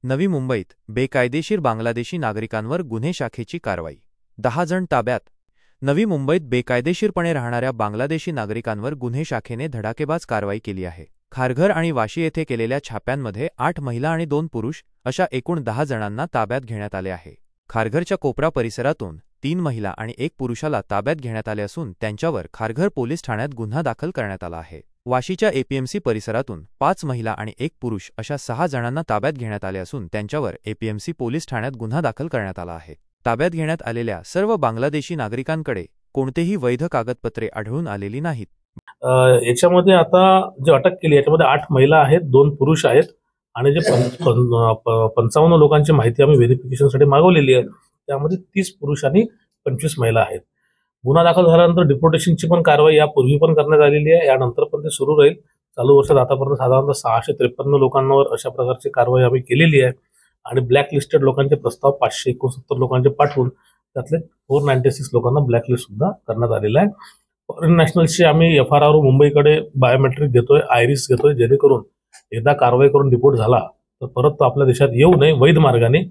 नवी मुंबईत बेकायदेशीर बांगलादेशी नागरिकांवर गुन्हे शाखेची कारवाई. 10 जण ताब्यात. नवी मुंबईत बेकायदेशीरपणे राहणाऱ्या बांगलादेशी नागरिकांवर गुन्हे शाखेने धडाकेबाज कारवाई केली आहे. खारघर आणि वाशी येथे केलेल्या छाप्यांमध्ये 8 महिला आणि 2 पुरुष अशा एकूण 10 जणांना ताब्यात घेण्यात आले आहे. खारघरच्या कोपरा परिसरातून 3 महिला आणि 1 पुरुषाला ताब्यात घेण्यात आले असून त्यांच्यावर खारघर पोलीस ठाण्यात गुन्हा दाखल करण्यात आला आहे. वाशीच्या एपीएमसी परिसरातून 5 महिला आणि 1 पुरुष अशा 6 जणांना ताब्यात घेण्यात आले असून त्यांच्यावर एपीएमसी पोलीस ठाण्यात गुन्हा दाखल करण्यात आला आहे. ताब्यात घेण्यात आलेल्या सर्व बांगलादेशी नागरिकांकडे कोणतेही वैध कागदपत्रे आढळून आलेली नाहीत. याच्यामध्ये आता जे अटक केली याच्यामध्ये 8 महिला आहेत, 2 पुरुष आहेत आणि जे 55 लोकांची माहिती आम्ही व्हेरिफिकेशनसाठी मागवलेली आहे त्यामध्ये 30 पुरुष आणि 25 महिला आहेत. गुन्हा दाखल झाल्यानंतर डिपोर्टेशनची पण कारवाई यापूर्वी पण करण्यात आलेली आहे, यानंतर पण ते सुरू राहील. चालू वर्षात आतापर्यंत साधारणतः 653 लोकांवर अशा प्रकारची कारवाई आम्ही केलेली आहे आणि ब्लॅक लिस्टेड लोकांचे प्रस्ताव 569 लोकांचे पाठवून त्यातले 496 लोकांना ब्लॅकलिस्ट सुद्धा करण्यात आलेला आहे. फॉरेन नॅशनल्सची आम्ही FRR मुंबईकडे बायोमेट्रिक घेतोय, आयरिस घेतोय, जेणेकरून एकदा कारवाई करून डिपोर्ट झाला तर परत तो आपल्या देशात येऊ नये वैध मार्गाने,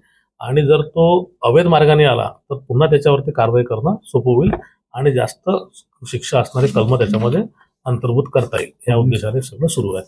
आणि जर तो अवैध मार्गाने आला तर पुन्हा त्याच्यावरती कारवाई करणं सोपं होईल आणि जास्त शिक्षा असणारे कलम त्याच्यामध्ये अंतर्भूत करता येईल. या उद्देशाने सगळं सुरू आहे.